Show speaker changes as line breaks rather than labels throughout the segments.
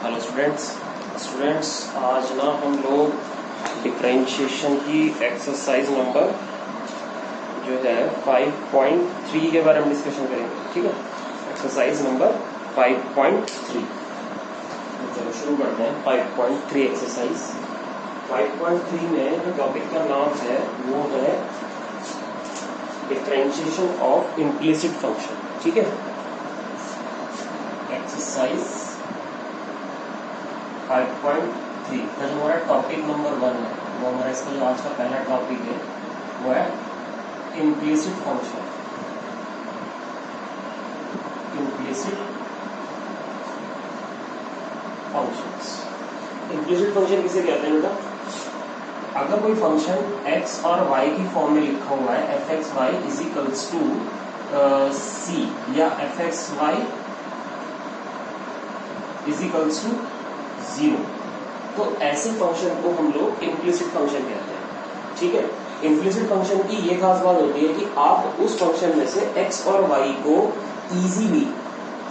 Hello students आज ना हम लोग डिफरेंशिएशन की एक्सरसाइज नंबर जो है 5.3 के बारे में डिस्कशन करेंगे। ठीक है, एक्सरसाइज नंबर 5.3। चलो शुरू करते हैं। 5.3 एक्सरसाइज। 5.3 में जो टॉपिक का नाम है वो है डिफरेंशिएशन ऑफ इम्प्लिसिट फंक्शन। ठीक है, एक्सरसाइज 5.3 का जो हमारा टॉपिक नंबर 1 है वो हमारा इसका जो आज का पहला टॉपिक है वो है implicit function. Implicit functions. Implicit function किसे कहते हैं बेटा? अगर कोई फंक्शन x और y की फॉर्म में लिखा हुआ है f(x,y) is equals to c या f(x,y) इज इक्वल्स टू 0, तो ऐसे फंक्शन को हम लोग इम्प्लिसिट फंक्शन कहते हैं। ठीक है, इम्प्लिसिट फंक्शन की ये खास बात होती है कि आप उस फंक्शन में से x और y को इजीली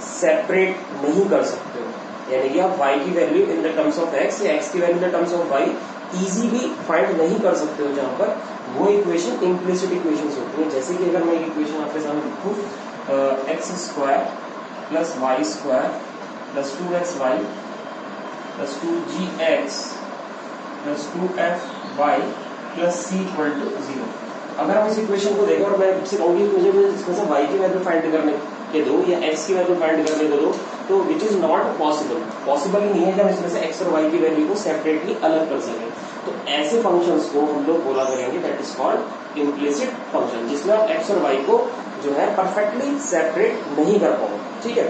सेपरेट नहीं कर सकते हो, यानी कि आप y की value in the terms of x या x की value in the terms of y easily find नहीं कर सकते हो, जहां पर वो इक्वेशन इम्प्लिसिट इक्वेशंस होती है। जैसे कि अगर मैं एक इक्वेशन आपके सामने लिखूं x² plus y² plus 2xy plus 2gx plus 2fy plus c equal to 0। अगर हम इस इक्वेशन को देखें और मैं सिर्फ कहूंगी मुझे इसमें से y की वैल्यू फाइंड करने के दो या x की वैल्यू फाइंड करने को दो, तो विच इज नॉट पॉसिबल ही नहीं है कि हम इसमें से x और y की वैल्यू को सेपरेटली अलग कर सकें। तो ऐसे फंक्शंस को हम लोग बोला करेंगे that is called implicit function, जिसमें आप x और y को जो है परफेक्टली सेपरेट नहीं कर पाओ। ठीक है,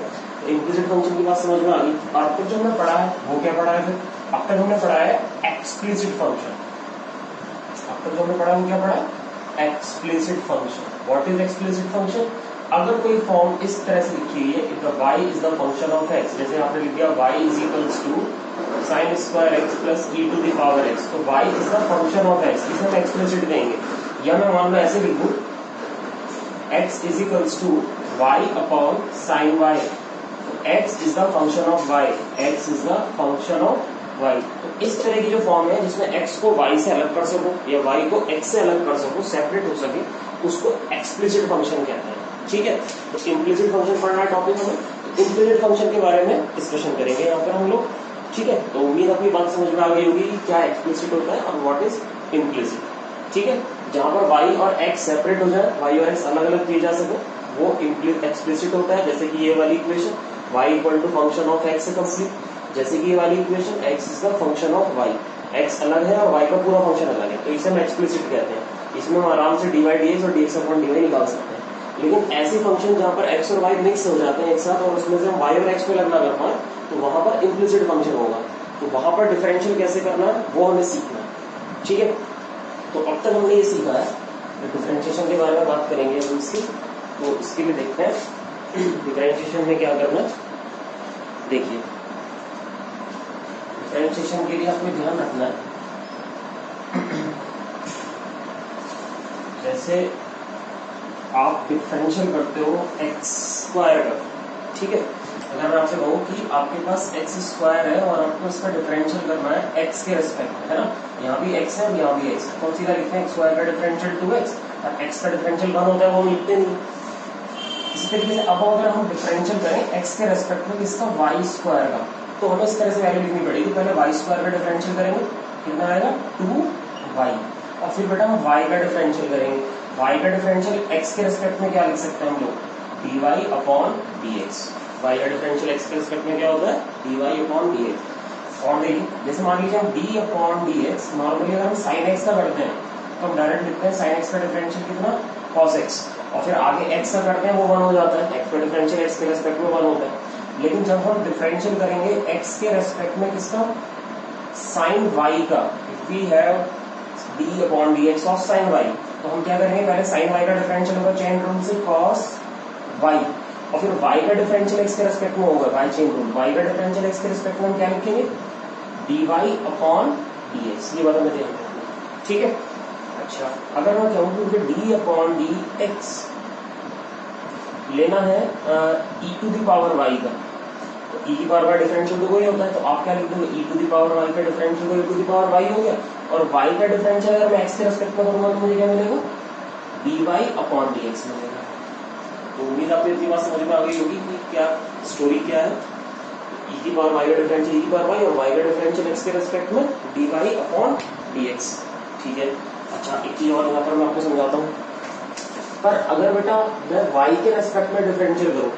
इम्प्लिसिट फंक्शन की बात समझ में आ गई। अब तक जो हमने पढ़ा है वो क्या पढ़ा है? फिर अब तक हमने पढ़ा है एक्सप्लिसिट फंक्शन। अब तक जो हमने पढ़ा है वो क्या पढ़ा है? Explicit function. What is explicit function? अगर कोई फॉर्म इस तरह से लिखी हुई है if the y is the function of x, जैसे आपने लिख दिया y is equals to sin square x plus e to the power x, तो y is the function of x, इसे हम एक्सप्लिसिट कहेंगे। या मैं मान लो ऐसे लिखूं x is equals to y upon sin y, x is the function of y, x is the function of y। तो इस तरह की जो फॉर्म है जिसमें x को y से अलग कर सको या y को x से अलग कर सको, सेपरेट हो सके, उसको एक्सप्लिसिट फंक्शन कहते हैं। ठीक है, तो इम्प्लिसिट फंक्शन पढ़ना है टॉपिक हमें, तो इम्प्लिसिट फंक्शन के बारे में डिस्कशन करेंगे यहाँ पर हम लोग। ठीक है, तो उम्मीद अपनी बात समझ में आ गई होगी कि क्या एक्सप्लिसिट होता है और व्हाट इज इम्प्लिसिट। ठीक है, जहां पर y और x सेपरेट हो जाए, y और x अलग अलग किए जा सके, वो एक्सप्लिसिट होता है। जैसे कि ये वाली equation y equal to function of x से कंप्लीट, जैसे कि ये वाली equation x is the function of y, x अलग है और y का पूरा फंक्शन अलग है, तो इसे हम एक्सप्लिसिट कहते हैं। इसमें हम आराम से dy dx और dx अपॉन dy निकाल सकते हैं। लेकिन ऐसे फंक्शन जहां पर x और y मिक्स हो जाते हैं एक साथ और उसमें से हम y और x पे लगना कर पाए, तो वहां पर इम्प्लिसिट फंक्शन होगा। तो वहां पर डिफरेंशियल कैसे करना है वो हमें सीखना है। ठीक है, तो अब तक हमने ये सीखा है, डिफरेंशिएशन के बारे में बात करेंगे हम इसकी। तो इसके लिए देखते हैं डिफरेंशिएशन में क्या करना है। देखिए, डिफरेंशिएशन के लिए आपको ध्यान रखना है, जैसे आप डिफरेंशियल करते हो x² का। ठीक है, अगर मैं आपसे कहूँ कि आपके पास x² है और आपको इसका डिफरेंशियल करना है x के रेस्पेक्ट में, है ना? यहाँ भी x है और यहाँ भी x है, तो सीधा लिखते हैं x² का डिफरेंशियल 2x और x का डिफरेंशियल 1 होता है, वो हम लिखते नहीं। इसी तरीके से अब अगर हम डिफरेंशियल करें x के रेस्पेक्ट में इसका y² का, तो हमें इस तरह से वैल्यू लिखनी पड़ेगी। पहले y² का डिफरेंशियल करेंगे, कितना आएगा 2y, और फिर बेटा हम y का डिफरेंशियल करेंगे। y का डिफरेंशियल x के रेस्पेक्ट में क्या लिख सकते हैं हम लोग? dy upon dx। y का डिफरेंशियल x के रेस्पेक्ट में क्या होता है? dy upon dx। और देखिए, जैसे मान लीजिए हम d अपॉन dx, नॉर्मली अगर हम sin x का करते हैं तो हम डायरेक्ट लिखते हैं sin x का डिफरेंशियल कितना? cos x, और फिर आगे x का करते हैं वो 1 हो जाता है, x का डिफरेंशियल x के रेस्पेक्ट में 1 होता है। लेकिन जब हम डिफरेंशियल करेंगे x के रेस्पेक्ट में किसका? sin y का, if we have d upon dx of sin y, तो हम क्या करेंगे? पहले sin y का डिफरेंशियल होगा चेन रूल से cos y, और फिर y का डिफरेंशियल x के रेस्पेक्ट में होगा बाय चेन रूल। y का डिफरेंशियल x के रेस्पेक्ट में हम क्या लिखेंगे? dy upon dx। ये बात हमें ध्यान रखना है। ठीक है, अच्छा अगर मैं कहूँ कि d अपॉन dx लेना है e to the power y का, तो e की पावर वाई डिफरेंशियल तो वही होता है, तो आप क्या लिख दोगे, e to the power y का डिफरेंशियल तो e to the power y हो गया, और y का डिफरेंशियल अगर मैं x के रेस्पेक्ट में करूंगा तो मुझे क्या मिलेगा, dy अपॉन dx मिलेगा। तो उम्मीद आपको इतनी बात समझ में आ गई होगी कि क्या स्टोरी क्या है, e की पावर y का डिफरेंशियल e की पावर y और y का डिफरेंशियल x के रेस्पेक्ट में dy अपॉन dx। ठीक है। अच्छा एक चीज और यहाँ पर मैं आपको समझाता हूँ, पर अगर बेटा मैं y के रेस्पेक्ट में डिफरेंशियल करूँ,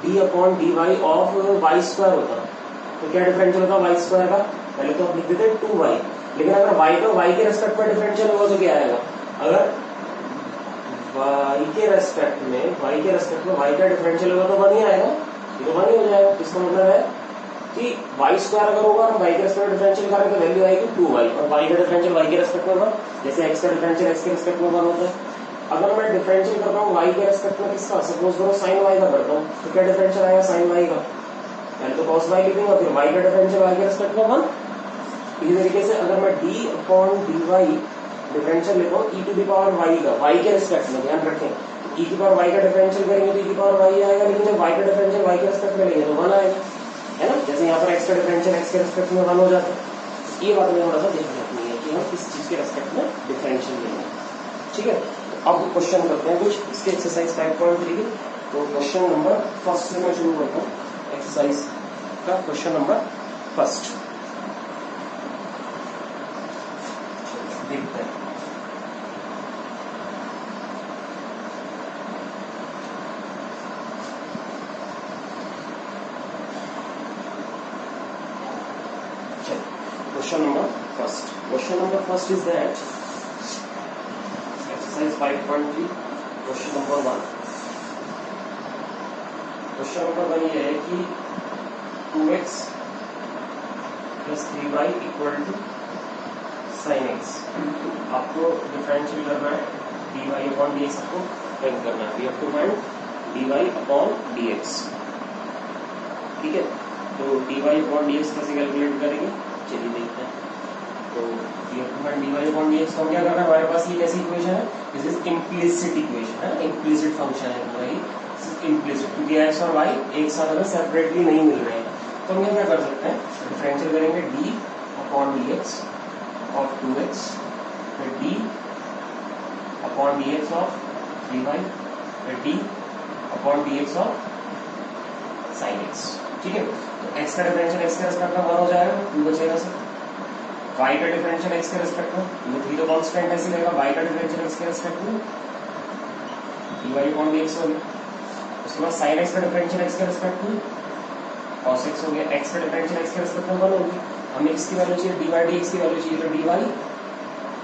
d upon d y of y square होता, तो क्या डिफरेंशियल होता वाई स्क्वायर का, पहले तो आप लिख देते 2y, लेकिन अगर y का y के रेस्पेक्ट में डिफरेंशियल होगा तो क्या आएगा, अगर y के रेस्पेक्ट में y का डिफरेंशियल होगा तो 1 ही आएगा, ये तो 1 ही हो जाएगा। इसका मतलब है कि y स्क्वायर अगर होगा और y के रेस्पेक्ट में डिफरेंशियल करें तो वैल्यू आएगी 2y, और y का डिफरेंशियल y के रेस्पेक्ट में 1, जैसे x का डिफरेंशियल x के रेस्पेक्ट में 1 होता है। अगर मैं डिफरेंशियल करता हूँ y के रेस्पेक्ट में किसका, सपोज करो sin y का करता हूँ, तो क्या डिफरेंशियल आएगा sin y का, पहले तो cos y लिखूंगा, फिर y का डिफरेंशियल y के रेस्पेक्ट में 1। इसी तरीके से अगर मैं d upon d y differential लेता हूँ e to the power y का, y के रेस्पेक्ट में, ध्यान रखें e की पावर y का डिफरेंशियल करेंगे तो e की पावर y आएगा, लेकिन जब y का डिफरेंशियल y के रेस्पेक्ट में लेंगे तो 1 आएगा, है ना, जैसे यहाँ पर x का डिफरेंशियल x के रेस्पेक्ट में 1 हो जाता है। ये बात हमें थोड़ा सा ध्यान रखनी है कि हम किस चीज के रेस्पेक्ट में डिफरेंशियल लेंगे। ठीक है, तो अब क्वेश्चन करते हैं कुछ इसके एक्सरसाइज 5.3 की। तो क्वेश्चन नंबर फर्स्ट से मैं शुरू करता हूँ एक्सरसाइज का, क्वेश्चन नंबर फर्स्ट देखते हैं। Question number first is that exercise 5.3 question number 1 ये है कि 2x plus 3y equal to sin x। आपको डिफरेंशियल करना है, dy upon dx आपको फाइंड करना है, we have to find dy upon dx। ठीक है, तो dy upon dx कैसे कैलकुलेट करेंगे, चलिए देखते हैं। तो dy upon dx को क्या करना है, हमारे पास ये कैसी इक्वेशन है, दिस इज इम्प्लिसिट इक्वेशन है, इम्प्लिसिट फंक्शन है पूरा ही, इम्प्लिसिट, क्योंकि x और y एक साथ अगर सेपरेटली नहीं मिल रहे हैं तो हम ये क्या कर सकते हैं, डिफरेंशियल करेंगे d upon dx of 2x, फिर d upon dx of 3y, फिर d upon dx of sin x। ठीक है, तो x का डिफरेंशियल x के रेस्पेक्ट में 1 हो जाएगा, 2 बचेगा सर, y का डिफरेंशियल x के रेस्पेक्ट में, ये 3 तो कांस्टेंट ऐसे रहेगा, y का डिफरेंशियल x के रेस्पेक्ट में dy अपॉन dx हो गया। उसके बाद sin x का डिफरेंशियल x के रेस्पेक्ट में cos x हो गया, x का डिफरेंशियल x के रेस्पेक्ट में 1 हो गया। हमें इसकी वैल्यू चाहिए, dy dx की वैल्यू चाहिए, तो dy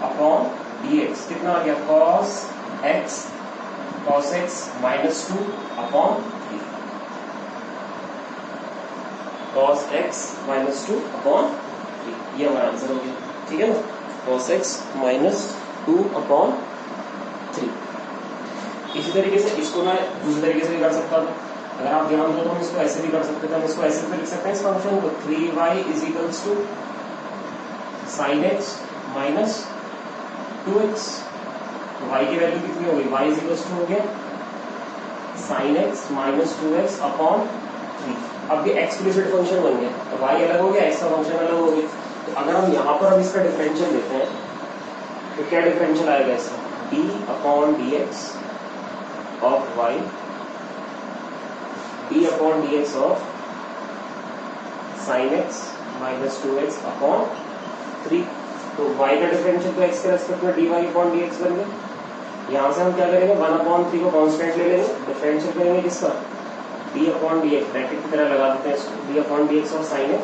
अपॉन dx कितना आ गया, cos x minus 2 upon 3, cos x minus 2 upon 3, ये हमारा आंसर हो गया। ठीक है ना, cos x माइनस 2 अपॉन 3। इसी तरीके से इसको मैं दूसरे तरीके से भी कर सकता था, अगर आप ध्यान दो तो हम इसको ऐसे भी कर सकते थे, हम इसको ऐसे भी लिख सकते हैं इस फंक्शन को, 3y is equals to sin x minus 2x। तो y की वैल्यू कितनी होगी, y इज इक्वल्स टू हो गया sin x minus 2x upon 3। अब ये एक्सप्लिसिट फंक्शन बन गया, तो y अलग हो गया, x का फंक्शन अलग हो गया। तो अगर हम यहाँ पर अब इसका डिफरेंशियल लेते हैं तो क्या डिफरेंशियल आएगा इसका, d upon dx of y, d upon dx of sin x minus 2x upon 3। तो y का डिफरेंशियल तो x के रेस्पेक्ट में dy अपॉन dx बन गया। यहाँ से हम क्या करेंगे, 1 अपॉन 3 को कांस्टेंट ले लेंगे, डिफरेंशियल करेंगे किसका, d अपॉन dx, ब्रैकेट की तरह लगा देते हैं इसको, d upon dx of sin x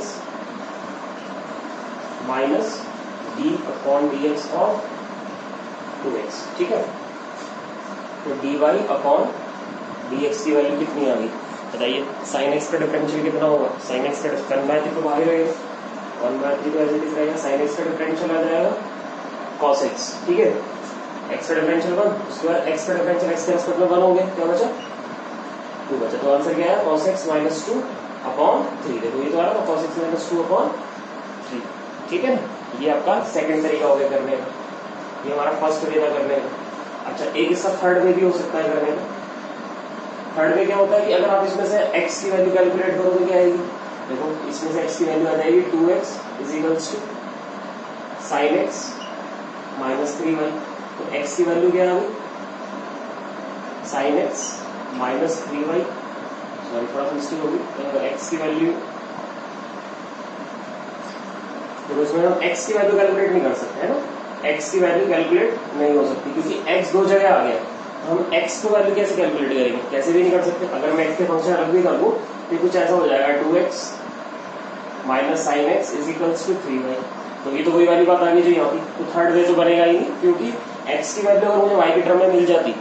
minus d upon dx of 2x। ठीक है, तो dy अपॉन dx की वैल्यू कितनी आ गई बताइए, sin x का डिफरेंशियल कितना होगा, sin x का 1/3 तो बाहर रहेगा, 1/3 तो ऐसे दिख रहेगा, sin x का डिफरेंशियल आ जाएगा cos x। ठीक है, x का डिफरेंशियल 1, उसके बाद x का डिफरेंशियल x के रेस्पेक्ट में 1 हो गया, क्या बचा 2 बचा। तो आंसर क्या है, cos x माइनस 2 अपॉन 3। देखो ये तो आ रहा है cos x माइनस 2 अपॉन 3। ठीक है ना, ये आपका सेकंड तरीका हो गया करने का, ये हमारा फर्स्ट वे था करने का। अच्छा एक इसका थर्ड वे भी हो सकता है करने का। थर्ड वे क्या होता है कि अगर आप इसमें से x की वैल्यू कैलकुलेट करो तो क्या आएगी, देखो इसमें से x की वैल्यू आ जाएगी 2x is equals to sine x minus 3y। तो x की वैल्यू क्या आ गई, sine x minus 3y, sorry थोड़ा मिस्टेक होगी, x की वैल्यू, देखो इसमें हम x की वैल्यू कैलकुलेट नहीं कर सकते है ना, x की वैल्यू कैलकुलेट नहीं हो सकती क्योंकि x दो जगह आ गया। हम x को वैल्यू कैसे कैलकुलेट करेंगे, कैसे भी नहीं कर सकते। अगर मैं x के फंक्शन अलग भी कर दूं तो कुछ ऐसा हो जाएगा 2x minus sine x is equals to 3y। तो ये तो वही वाली बात आ गई जो यहाँ की, तो थर्ड वे तो बनेगा ही नहीं क्योंकि x की वैल्यू अगर मुझे y की टर्म में मिल जाती,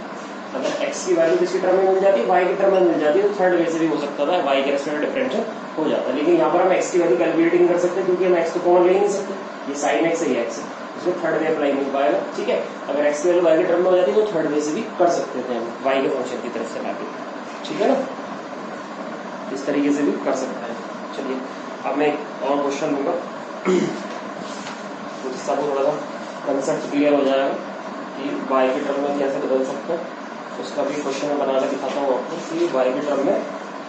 अगर x की वैल्यू किसकी टर्म में मिल जाती, y की टर्म में मिल जाती, तो थर्ड वे से भी हो सकता था, y के रेस्पेक्ट में डिफरेंशियल हो जाता। लेकिन यहाँ पर हम x की वैल्यू कैलकुलेट नहीं कर सकते क्योंकि हम x को कॉमन ले ही नहीं सकते, ये साइन एक्स है ये x है, इसमें थर्ड वे अप्लाई नहीं पाएगा। ठीक है, अगर x की वैल्यू y की टर्म में हो जाती तो थर्ड वे से भी कर सकते थे हम y के फंक्शन की तरफ से लाके, ठीक है ना, इस तरीके से भी कर सकते हैं। चलिए अब मैं एक और क्वेश्चन लूंगा तो जिससे आपको थोड़ा सा कंसेप्ट क्लियर हो जाएगा कि y के टर्म में कैसे बदल सकते हैं। उसका भी क्वेश्चन मैं बना कर दिखाता हूँ आपको कि y के टर्म में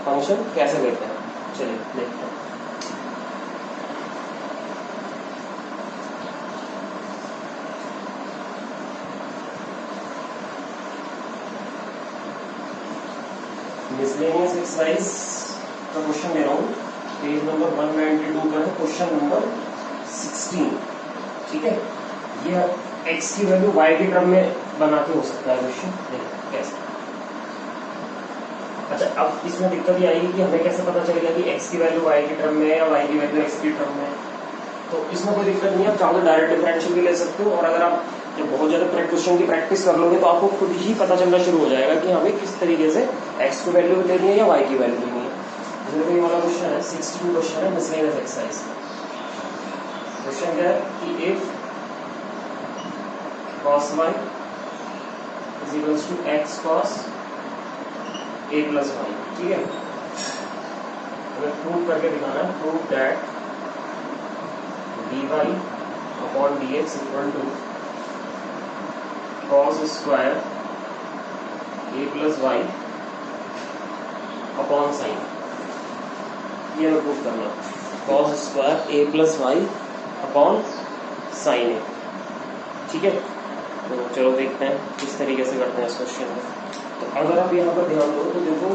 फंक्शन कैसे लेते हैं। चलिए देखते हैं। मिसलेनियस एक्सरसाइज का क्वेश्चन ले रहा हूँ, पेज नंबर 192 का है, क्वेश्चन नंबर 16। ठीक है, ये x की वैल्यू y की टर्म में बना के हो सकता है क्वेश्चन, देखो कैसे। अच्छा, अब इसमें दिक्कत ये आएगी कि हमें कैसे पता चलेगा कि x की वैल्यू y की टर्म में है या y की वैल्यू x की टर्म में है। तो इसमें कोई दिक्कत नहीं है, आप चाहो तो डायरेक्ट डिफरेंशियल भी ले सकते हो, और अगर आप जब बहुत ज्यादा क्वेश्चन की प्रैक्टिस कर लोगे तो आपको खुद ही पता चलना शुरू हो जाएगा कि हमें किस तरीके से x की वैल्यू लेनी है या y की वैल्यू लेनी है। जैसे ये वाला क्वेश्चन है 62 क्वेश्चन है मिसलेनियस एक्सरसाइज। क्वेश्चन क्या है कि if cos y is equals to x cos a plus y, ठीक है, हमें प्रूव करके दिखाना है, prove that dy upon dx equal to cos square a plus y upon sine. ये हमें प्रूव करना, cos square a plus y upon sine A. ठीक है, तो चलो देखते हैं किस तरीके से करते हैं इस क्वेश्चन को। तो अगर आप यहाँ पर ध्यान दो तो देखो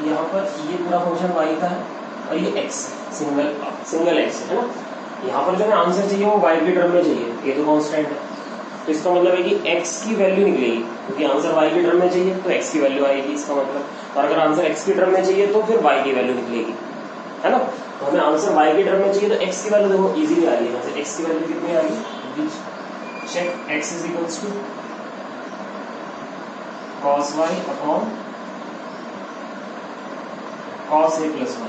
यहाँ पर ये पूरा फंक्शन y का है और ये x सिंगल x है ना। यहाँ पर जो है आंसर चाहिए वो y की टर्म में चाहिए, ये तो कांस्टेंट है, तो इसका मतलब है कि x की वैल्यू निकलेगी क्योंकि आंसर y की टर्म में चाहिए तो x की वैल्यू आएगी इसका मतलब। और अगर आंसर x की टर्म में चाहिए तो फिर y की वैल्यू निकलेगी, है ना। तो हमें आंसर y की टर्म में चाहिए तो x की वैल्यू देखो इजीली आ रही है, यहाँ से x की वैल्यू कितनी आ रही है, check x is equals to cos y upon cos a plus y,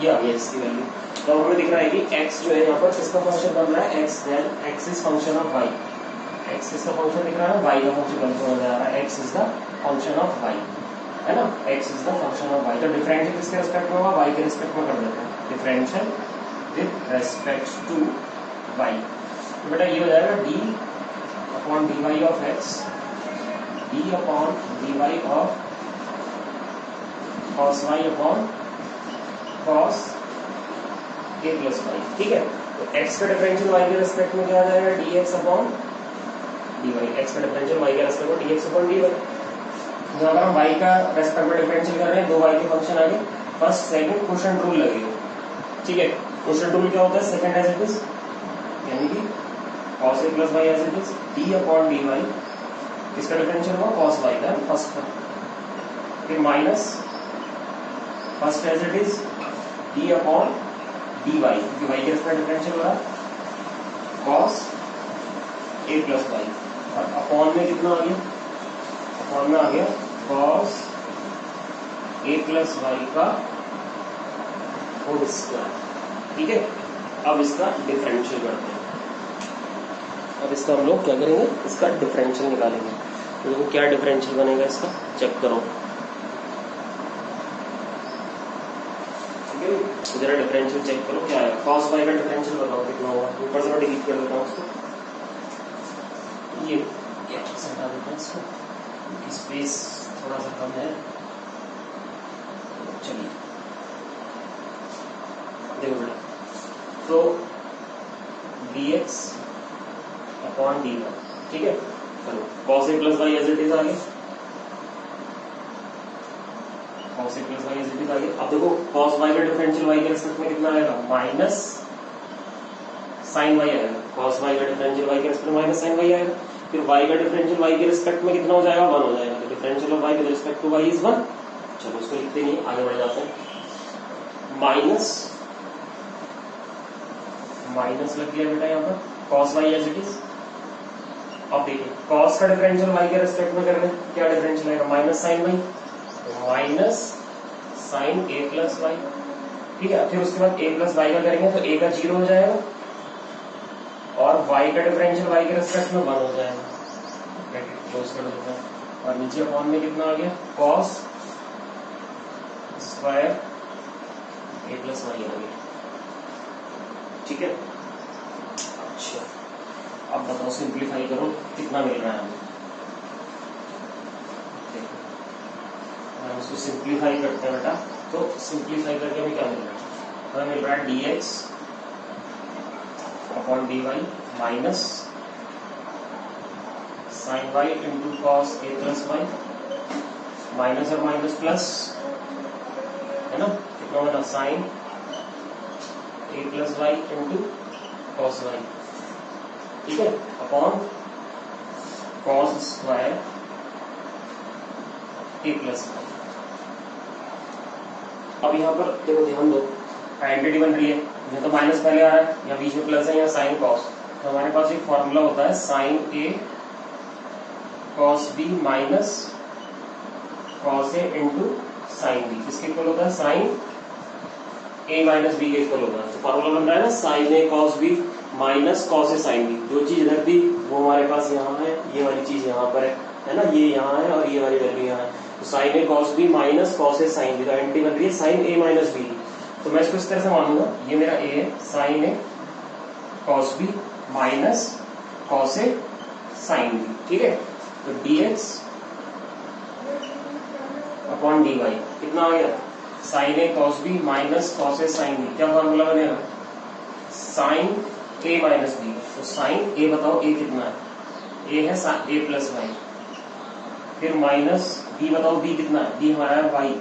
ये आ गई x की वैल्यू। तो हमें दिख रहा है कि x जो है यहाँ पर किसका फंक्शन बन रहा है, x then x is function of y, x किसका फंक्शन दिख रहा है, y का फंक्शन कंफर्म हो जा रहा है, x is the function of y, है ना, x is the function of y। तो डिफरेंशियल किसके रिस्पेक्ट में होगा, y के रिस्पेक्ट में कर देते हैं, differential with respect to y। तो बेटा ये हो जाएगा d upon dy of x, d upon dy of cos y upon cos a plus y। ठीक है, तो x का डिफरेंशियल y के रेस्पेक्ट में क्या आ जाएगा, dx अपॉन dy, x का डिफरेंशियल y के रेस्पेक्ट में dx अपॉन dy। तो अगर हम y का रेस्पेक्ट में डिफरेंशियल कर रहे हैं, दो y के फंक्शन आ गए, फर्स्ट सेकंड क्वोशिएंट रूल लगेगा। ठीक है, क्वोशिएंट रूल क्या होता है, सेकंड एज इट इज, यानी कि cos a plus y as it is, d upon dy, इसका डिफरेंशियल हुआ cos y का फर्स्ट का, फिर minus first as it is d upon dy, क्योंकि y के रिस्पेक्ट डिफरेंशियल हो रहा है cos a plus y, और अपॉन में कितना आ गया, अपॉन में आ गया cos a plus y का होल स्क्वायर। ठीक है, अब इसका डिफरेंशियल करते हैं। अब इसका हम लोग क्या करेंगे, इसका डिफरेंशियल निकालेंगे। तो देखो क्या डिफरेंशियल बनेगा इसका, चेक करो। ठीक है, जरा डिफरेंशियल चेक करो क्या आएगा, cos y का डिफरेंशियल बताओ कितना होगा। ऊपर से मैं डिलीट कर देता हूँ उसको, ये क्या हटा देता हूँ इसको, स्पेस थोड़ा सा कम है। चलिए देखो बेटा, तो dx अपॉन dy, ठीक है। चलो cos a plus Y as it is आ गया, cos a plus Y as it is आ गया। अब देखो cos y का डिफरेंशियल y के रिस्पेक्ट में कितना आएगा, माइनस साइन y आएगा। cos y का डिफरेंशियल y के रिस्पेक्ट में माइनस साइन y आएगा। फिर y का डिफरेंशियल y के रिस्पेक्ट में कितना हो जाएगा, 1 हो जाएगा। तो differential of y with respect to y is 1। चलो इसको लिखते नहीं, आगे बढ़ जाते हैं। माइनस लग गया बेटा यहाँ पर, cos y as it is. अब देखिए cos का डिफरेंशियल y के रिस्पेक्ट में कर रहे हैं, क्या डिफरेंशियल आएगा, minus sine y, minus sine a plus y, ठीक है। फिर उसके बाद a प्लस वाई का करेंगे तो a का 0 हो जाएगा और y का डिफरेंशियल y के रिस्पेक्ट में 1 हो जाएगा, ब्रैकेट क्लोज कर देते हैं। और नीचे अपॉन में कितना आ गया, cos square a plus Y आ गया, ठीक है। अच्छा अब बताओ सिंप्लीफाई करो कितना मिल रहा है हमें। हम इसको सिंप्लीफाई करते हैं बेटा, तो सिंप्लीफाई करके हमें क्या मिल रहा है, हमें मिल रहा है dx upon dy minus sine y into cos a plus y, minus और माइनस प्लस है ना, कितना होगा sine a plus y into cos y, ठीक है, upon cos square a plus y. अब यहाँ पर देखो ध्यान दो, आइडेंटिटी बन रही है, यहाँ तो माइनस पहले आ रहा है, या बीच में प्लस है, या साइन कॉस। तो हमारे पास एक फॉर्मूला होता है sign A cos B minus cos A into sine B, किसके इक्वल होता है, साइन ए माइनस बी के इक्वल होता है। तो फॉर्मूला बन रहा है ना sign A cos B minus cos A sine B. जो चीज इधर थी वो हमारे पास यहाँ है, ये वाली चीज यहाँ पर है ना, ये यहाँ है और ये वाली वैल्यू यहाँ है। तो sign A cos B minus cos A sine B, तो आइडेंटिटी बन रही है साइन ए माइनस बी। तो मैं इसको इस तरह से मानूंगा, ये मेरा ए है, sign A cos B minus cos A sine B, ठीक है। तो dx अपॉन dy कितना आ गया, sign A cos B minus cos A sine B. क्या फॉर्मूला बनेगा, साइन ए माइनस बी। तो साइन ए बताओ ए कितना है, ए है ए प्लस वाई, फिर माइनस बी बताओ बी कितना है, बी हमारा है वाई,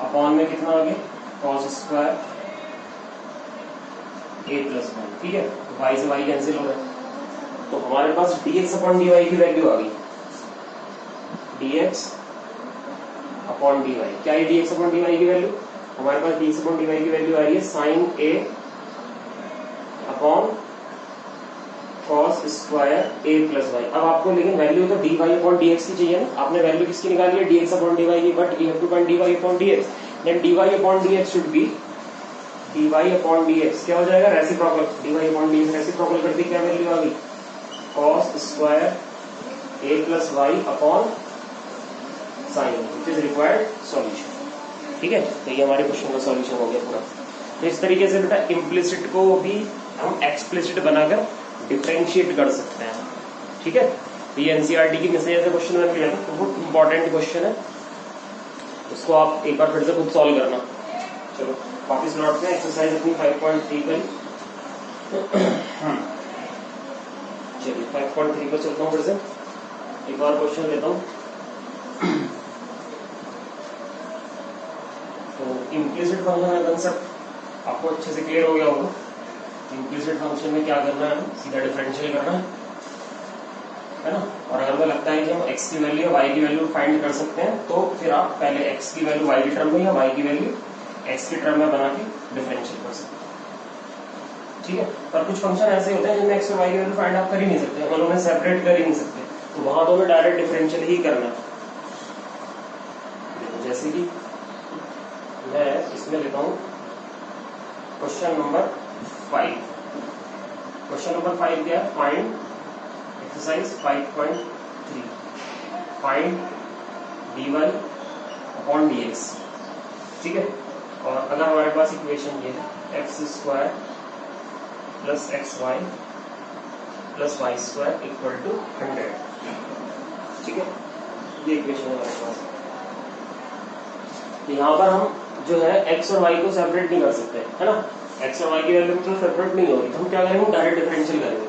अपॉन में कितना आ गया, cos square a plus y, ठीक है। तो वाई से वाई कैंसिल हो रहा है, तो हमारे पास dx अपॉन dy की वैल्यू आ गई, dx अपॉन dy। क्या है dx अपॉन dy की वैल्यू, हमारे पास dx अपॉन dy की वैल्यू आ रही है sign A upon cos square a plus y. अब आपको लेकिन वैल्यू तो dy अपॉन dx की चाहिए ना, आपने वैल्यू किसकी निकाली है, dx अपॉन dy की, but you have to find dy upon dx, then dy upon dx should be dy upon dx। क्या हो जाएगा, reciprocal, dy upon dx reciprocal कर दी, क्या वैल्यू आ गई, cos square a plus y upon sine, which is required solution, ठीक है। तो ये हमारे क्वेश्चन का सॉल्यूशन हो गया पूरा। तो इस तरीके से बेटा इम्प्लिसिट को भी हम एक्सप्लिसिट बनाकर डिफरेंशिएट कर सकते हैं, ठीक है। तो ये एनसीईआरटी की मिसलेनियस से क्वेश्चन बन गया, तो बहुत इंपॉर्टेंट क्वेश्चन है, उसको आप एक बार फिर से खुद सॉल्व करना। चलो वापस लौटते हैं, एक्सरसाइज अपनी 5.3 पर। चलिए 5.3 पर चलता हूँ, फिर से एक और क्वेश्चन लेता हूँ। तो इम्प्लिसिट फंक्शन का कंसेप्ट आपको अच्छे से क्लियर हो गया होगा। इम्प्लिसिट फंक्शन में क्या करना है, सीधा डिफरेंशियल करना है ना। और अगर हमें लगता है कि हम x की वैल्यू या y की वैल्यू फाइंड कर सकते हैं, तो फिर आप पहले x की वैल्यू y की टर्म में या y की वैल्यू x की टर्म में बना के डिफरेंशियल कर सकते हैं, ठीक है। पर कुछ फंक्शन ऐसे होते हैं जिनमें x और y की वैल्यू फाइंड आप कर ही नहीं सकते, मतलब उन्हें सेपरेट कर ही नहीं सकते, तो वहां तो हमें डायरेक्ट डिफरेंशियल ही करना है। जैसे कि मैं इसमें लेता हूं क्वेश्चन नंबर 5। क्वेश्चन नंबर 5 क्या है, find exercise 5.3 find dy upon dx, ठीक है। और अगर हमारे पास इक्वेशन ये है x square plus x y plus y square equal to 100, ठीक है, ये इक्वेशन है हमारे पास। यहाँ पर हम जो है x और y को सेपरेट नहीं कर सकते, है ना। एक्स और वाई की वैल्यू तो सेपरेट नहीं होगी, तो हम क्या करेंगे, डायरेक्ट डिफरेंशियल करेंगे।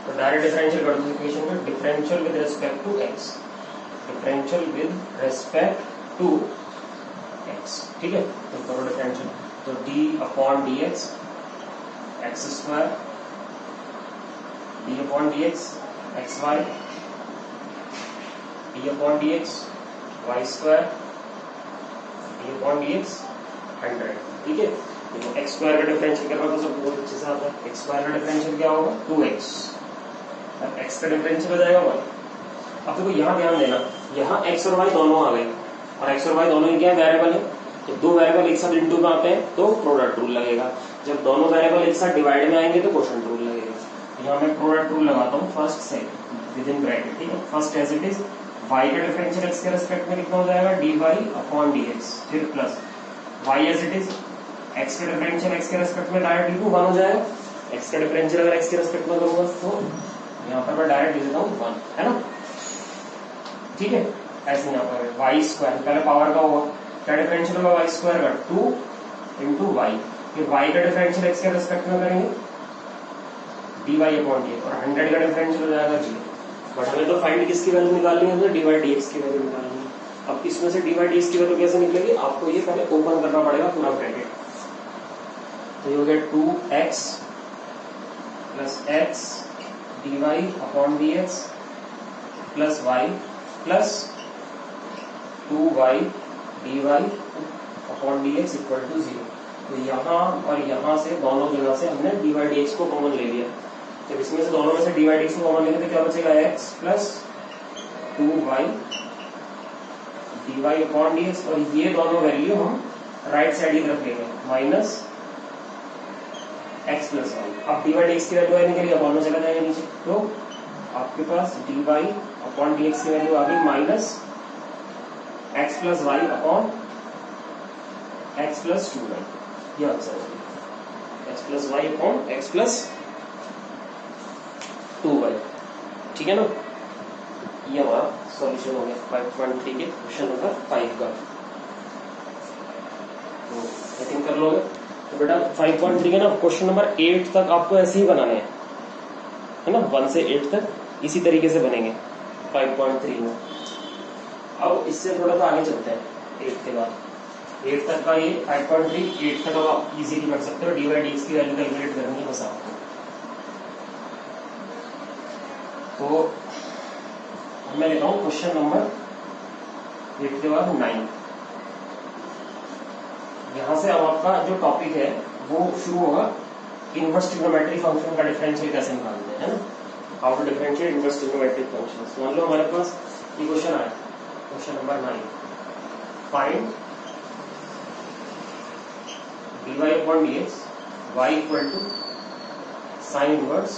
तो डायरेक्ट डिफरेंशियल कर दो इक्वेशन में, differential with respect to x, differential with respect to x, ठीक है। तो करो डिफरेंशियल, तो d upon d x x square, d upon d x x y, d upon d x y square, d upon d x 100, ठीक है। देखो x square का differential कर रहा हूँ तो सब बहुत अच्छे से आता है। एक्स स्क्वायर का डिफरेंशियल क्या होगा, 2x, अब एक्स का डिफरेंशियल हो जाएगा y। अब देखो यहाँ ध्यान देना, यहाँ x और y दोनों आ गए, और x और y दोनों ही क्या वेरिएबल है, तो दो वेरिएबल एक साथ इंटू में आते हैं तो प्रोडक्ट रूल लगेगा। जब दोनों वेरिएबल एक साथ डिवाइड में आएंगे तो क्वोशंट रूल लगेगा। यहाँ मैं प्रोडक्ट रूल लगाता हूँ first second within bracket, ठीक है। First as it is y का डिफरेंशियल x के रिस्पेक्ट में कितना हो जाएगा, dy अपॉन dx, फिर plus y as it is x का डिफरेंशियल x के रिस्पेक्ट में डायरेक्ट लिखूं 1 हो जाएगा। x का डिफरेंशियल अगर x के रिस्पेक्ट में करूंगा तो यहाँ पर मैं डायरेक्ट लिख देता हूँ 1, है ना, ठीक है। ऐसे यहाँ पर y स्क्वायर पहले पावर का होगा, क्या डिफरेंशियल होगा y स्क्वायर का 2 इंटू वाई, फिर y का डिफरेंशियल x के रिस्पेक्ट में करेंगे dy अपॉन dx, और 100 का डिफरेंशियल हो जाएगा 0। बट हमें तो फाइंड किसकी वैल्यू निकालनी है, तो dy dx की वैल्यू निकालनी है। अब इसमें से dy dx की वैल्यू कैसे निकलेगी, आपको ये पहले ओपन करना पड़ेगा पूरा ब्रैकेट। तो ये हो गया 2x plus x dy upon dx plus y plus 2y dy upon dx equal to 0। तो यहाँ और यहाँ से दोनों जगह से हमने dy dx को कॉमन ले लिया। जब इसमें से दोनों में से dy dx को कॉमन लेंगे तो क्या बचेगा, x plus 2y dy upon dx, और ये दोनों वैल्यू हम राइट साइड की तरफ लेंगे माइनस x प्लस वाई। अब dy dx की वैल्यू आने के लिए अपॉन में चला जाएगा नीचे, तो आपके पास dy अपॉन dx की वैल्यू आ गई minus x plus y upon x plus 2y, ये आंसर है, x plus y upon x plus 2y, ठीक है ना। ये हमारा सॉल्यूशन हो गया 5.3 के क्वेश्चन नंबर 5 का। तो आई थिंक कर लोगे। तो बेटा 5.3 के ना क्वेश्चन नंबर 8 तक आपको ऐसे ही बनाने हैं, है ना, 1 से 8 तक इसी तरीके से बनेंगे 5.3 में। अब इससे थोड़ा सा आगे चलते हैं 8 के बाद, 8 तक का ये 5.3, 8 तक आप इजीली कर सकते हो। dy dx की वैल्यू कैलकुलेट करनी है बस आपको। तो मैं लेता हूँ क्वेश्चन नंबर 8 के बाद 9। यहाँ से अब आपका जो टॉपिक है वो शुरू होगा, इनवर्स ट्रिग्नोमेट्रिक फंक्शन का डिफरेंशियल कैसे निकालते हैं, है ना, how to differentiate inverse trigonometric functions. मान लो हमारे पास ये क्वेश्चन आया, question number 9, find dy upon dx y equal to sine inverse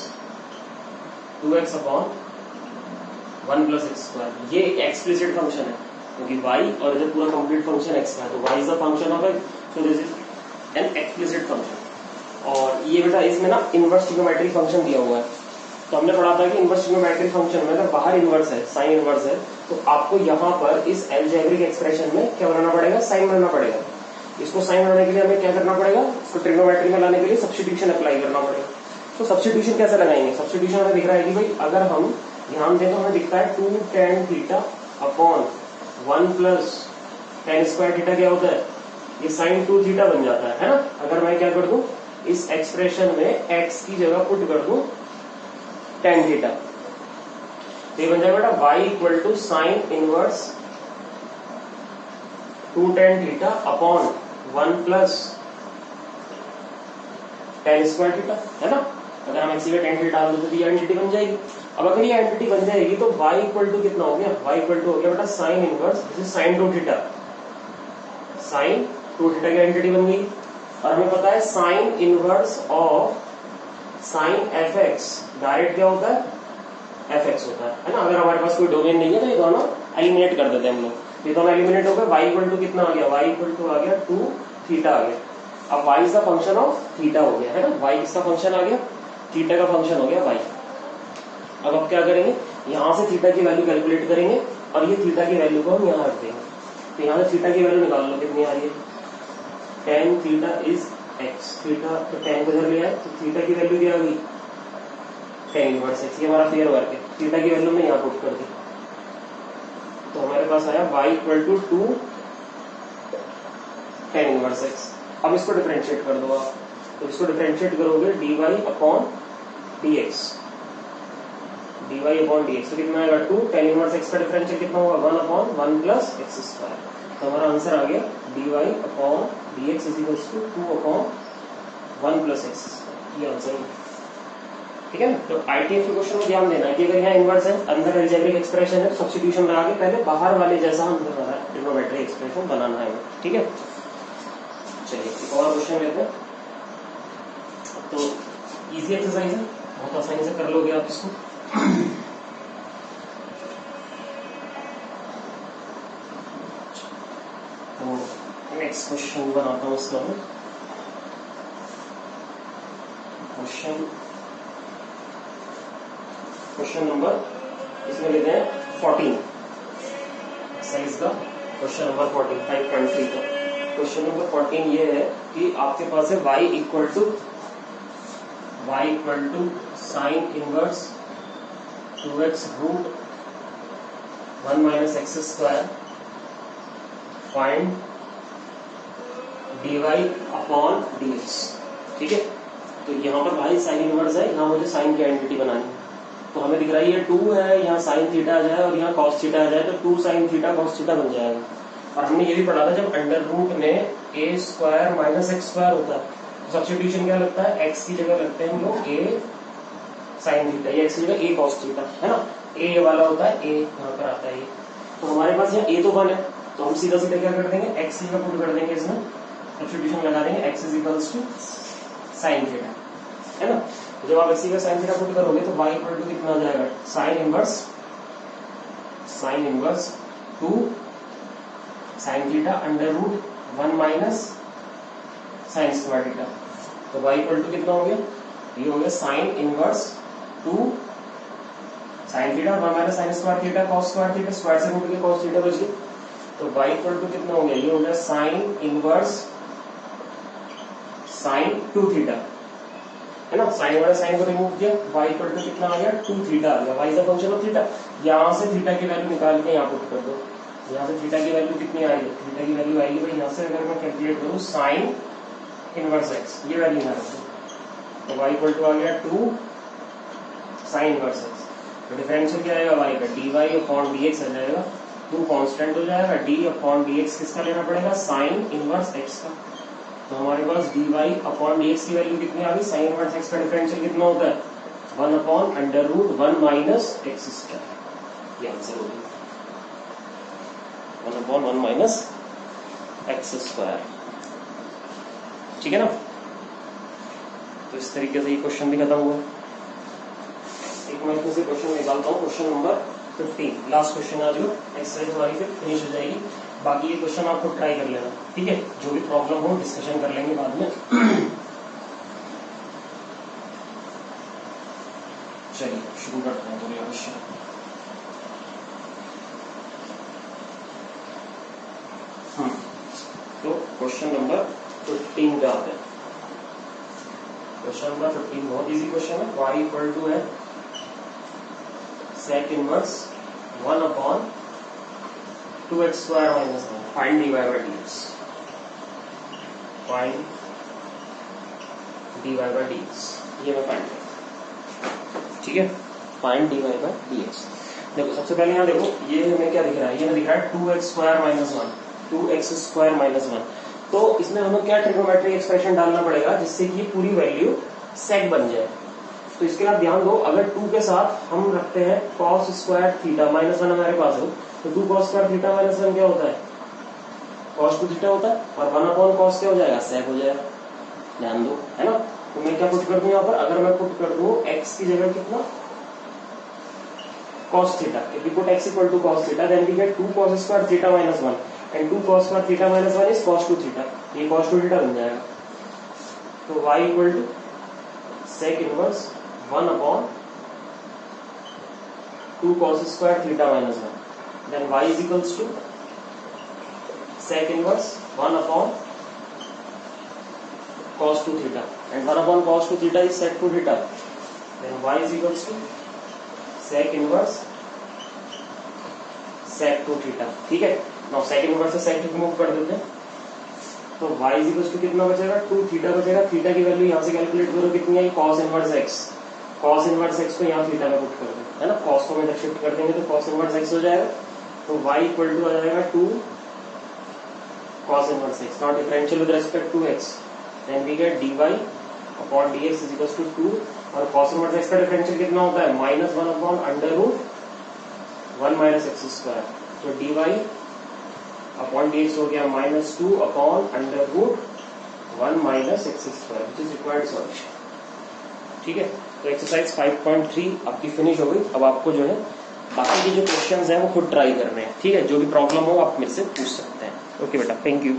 2x upon 1 plus x square. ये एक्सप्लिसिट फंक्शन है क्योंकि y और इधर पूरा कंप्लीट फंक्शन x है, तो y is the function of x, so this is an explicit function. और ये बेटा इसमें ना इनवर्स ट्रिग्नोमेट्रिक फंक्शन दिया हुआ है, तो हमने पढ़ा था कि इनवर्स ट्रिग्नोमेट्रिक फंक्शन में अगर बाहर इनवर्स है, साइन इनवर्स है, तो आपको यहाँ पर इस अलजेब्रिक एक्सप्रेशन में क्या बनाना पड़ेगा, साइन बनाना पड़ेगा। इसको साइन बनाने के लिए हमें क्या करना पड़ेगा, इसको ट्रिग्नोमेट्री में लाने के लिए सब्स्टिट्यूशन अप्लाई करना पड़ेगा। तो सब्स्टिट्यूशन कैसे लगाएंगे, सब्स्टिट्यूशन हमें दिख रहा है कि भाई अगर हम ध्यान दें तो हमें दिखता है 2 tan theta upon 1 plus tan square theta क्या होता है, ये साइन 2 थीटा बन जाता है ना। अगर मैं क्या कर दूं, इस एक्सप्रेशन में x की जगह पुट कर दूं tan थीटा, तो ये बन जाएगा बेटा y equal to sine inverse 2 tan theta upon 1 plus tan square theta, है ना। अगर हम एक्स की tan थीटा डाल दो तो ये आइडेंटिटी बन जाएगी। अब अगर ये आइडेंटिटी बन जाएगी तो y इक्वल टू कितना हो गया, y इक्वल टू हो गया बेटा sine inverse, this is sine 2 theta, sine 2 theta की आइडेंटिटी बन गई। और हमें पता है sine inverse of sine f x direct क्या होता है, एफ एक्स होता है ना। अगर हमारे पास कोई डोमेन नहीं है तो ये दोनों एलिमिनेट कर देते हैं हम लोग, ये दोनों एलिमिनेट हो गए। y इक्वल टू कितना आ गया, y इक्वल टू आ गया 2 थीटा आ गया। अब y is the function of theta हो गया, है ना, y किसका फंक्शन आ गया, थीटा का फंक्शन हो गया y। अब आप क्या करेंगे, यहां से थीटा की वैल्यू कैलकुलेट करेंगे और ये थीटा की वैल्यू को हम यहाँ रख देंगे। तो यहाँ से थीटा की वैल्यू निकाल लो, कितनी आ रही है, tan theta is x, theta, तो tan को इधर ले आए तो थीटा की वैल्यू क्या होगी tan इनवर्स x, ये हमारा फेयर वर्क है, थीटा की वैल्यू में यहाँ पुट कर दी तो हमारे पास आया y equal to 2 tan inverse x। अब इसको डिफरेंशिएट कर दो आप, तो इसको डिफरेंशिएट करोगे dy upon dx, dy upon dx, तो कितना आएगा 2, tan इनवर्स x का डिफरेंशियल कितना होगा 1 अपॉन 1 प्लस एक्स स्क्वायर, तो हमारा आंसर आ गया dy upon dx is equals to 2 upon 1 plus x square, ये आंसर है। ठीक है ना, तो आईटीएफ के क्वेश्चन में ध्यान देना है कि अगर यहाँ इनवर्स है, अंदर अलजेब्रिक एक्सप्रेशन है, सब्स्टिट्यूशन लगा के पहले बाहर वाले जैसा हम ट्रिग्नोमेट्रिक एक्सप्रेशन बनाना है। ठीक है, चलिए एक और क्वेश्चन लेते हैं। तो इजी एक्सरसाइज है, बहुत आसानी से कर लोगे आप इसको। तो नेक्स्ट क्वेश्चन बनाता हूँ इसका मैं। क्वेश्चन नंबर इसमें लेते हैं 14, एक्सरसाइज का क्वेश्चन नंबर 14 5.3 का। क्वेश्चन नंबर 14 ये है कि आपके पास है y equal to sine inverse 2x root 1 minus x square, find dy upon dx। ठीक है, तो यहाँ पर भाई साइन इनवर्स है, यहाँ मुझे साइन की आइडेंटिटी बनानी है, तो हमें दिख रहा है ये 2 है, यहाँ साइन थीटा आ जाए और यहाँ कॉस थीटा आ जाए तो 2 साइन थीटा कॉस थीटा बन जाएगा। और हमने ये भी पढ़ा था जब अंडर रूट में a square minus x square होता है तो सब्स्टिट्यूशन क्या लगता है, x की जगह लगते हैं हम लोग a साइन थीटा, या x की जगह a कॉस थीटा, है ना, a वाला होता है a, यहाँ पर आता है। तो हमारे पास यहाँ a तो 1 है, तो हम सीधा सीधा क्या कर देंगे, x की जगह पुट कर देंगे, इसमें सब्स्टिट्यूशन लगा देंगे, x is equals to sine theta, है ना। तो जब आप इसी का साइन थीटा पुट करोगे तो y इक्वल टू कितना आ जाएगा, sine inverse 2 sine theta under root 1 minus sine square theta, तो y इक्वल टू कितना हो गया, ये हो गया sine inverse 2 sine theta 1 minus sine square theta cos square theta, square से रूट के कॉस थीटा बच गया, तो y इक्वल टू कितना हो गया, ये हो गया साइन इनवर्स साइन 2 थीटा, है ना, साइन वाला साइन को रिमूव किया, y इक्वल टू कितना आ गया 2 थीटा आ गया, y is a function of theta. यहाँ से थीटा की वैल्यू निकाल के यहाँ पुट कर दो, यहाँ से थीटा की वैल्यू कितनी आ रही है, थीटा की वैल्यू आएगी भाई यहाँ से अगर मैं कैलकुलेट करूँ साइन इनवर्स x, ये वैल्यू यहाँ रखो, तो y इक्वल टू आ गया 2 साइन इनवर्स x, तो डिफरेंशियल क्या आएगा y का, dy अपॉन dx आ जाएगा, 2 कांस्टेंट हो जाएगा, d अपॉन dx किसका लेना पड़ेगा, साइन इनवर्स x का, तो हमारे पास dy अपॉन dx की वैल्यू कितनी आ गई, साइन इनवर्स x का डिफरेंशियल कितना होता है 1 upon under root 1 minus x square, ये आंसर हो गया 1 अपॉन 1 माइनस एक्स स्क्वायर। ठीक है ना, तो इस तरीके से ये क्वेश्चन भी खत्म हुआ। एक मैं इसमें से क्वेश्चन निकालता हूँ, क्वेश्चन नंबर 15 लास्ट क्वेश्चन आज एक्सरसाइज हमारी फिर फिनिश हो जाएगी, बाकी ये क्वेश्चन आपको ट्राई कर लेना। ठीक है, जो भी प्रॉब्लम हो डिस्कशन कर लेंगे बाद में। चलिए शुरू करते हैं बोलिए क्वेश्चन। तो क्वेश्चन नंबर 15 पे आते हैं। क्वेश्चन नंबर 15 बहुत इजी क्वेश्चन है, y इक्वल टू है sec inverse 1 upon 2x square minus 1, find dy by dx, find dy by dx, ये मैं फाइंड करूँ। ठीक है, फाइंड dy बाय dx। देखो सबसे पहले यहाँ देखो ये हमें क्या दिख रहा है, ये हमें दिख रहा है 2x square minus 1, 2x square minus 1, तो इसमें हमें क्या ट्रिग्नोमेट्रिक एक्सप्रेशन डालना पड़ेगा जिससे कि पूरी वैल्यू सेक बन जाए। तो इसके बाद ध्यान दो, अगर 2 के साथ हम रखते हैं cos स्क्वायर थीटा माइनस 1 हमारे पास हो, तो 2 cos स्क्वायर थीटा माइनस 1 क्या होता है, cos 2 थीटा होता है, और 1 अपॉन cos क्या हो जाएगा, सेक हो जाएगा। ध्यान दो, है ना। तो मैं क्या पुट कर दूं यहाँ पर, अगर मैं पुट कर दूं x की जगह कितना cos theta, if we put x equal to cos theta then we get 2 cos square theta minus 1 and 2 cos square theta minus 1 is cos 2 theta, ये cos 2 theta बन जाएगा। तो y equal to sec inverse 1 upon 2 cos square theta minus 1, then y is equals to sec inverse 1 upon cos 2 theta and 1 upon cos 2 theta is sec 2 theta. Then y is equals to sec inverse sec 2 theta. ठीक है, now sec inverse से sec remove कर देते हैं तो y is equals to कितना बचेगा 2 theta बचेगा. थीटा की वैल्यू यहाँ से कैलकुलेट करो कितनी आई cos inverse x. cos inverse x को यहाँ थीटा में पुट कर दो है ना. cos को में जब शिफ्ट कर देंगे तो cos इनवर्स x हो जाएगा. तो y इक्वल टू आ जाएगा 2 cos inverse x not differential with respect to x. Then we get dy upon dx is equal to 2 और cos इनवर्स x का डिफरेंशियल कितना होता है -1 upon under root 1 minus x square. तो dy upon dx हो गया -2 upon under root 1 minus x square which is required solution. ठीक है, तो एक्सरसाइज 5.3 आपकी फिनिश हो गई. अब आपको जो है बाकी के जो क्वेश्चंस हैं वो खुद ट्राई करने हैं. ठीक है, जो भी प्रॉब्लम हो आप मेरे से पूछ सकते हैं. ओके बेटा, थैंक यू.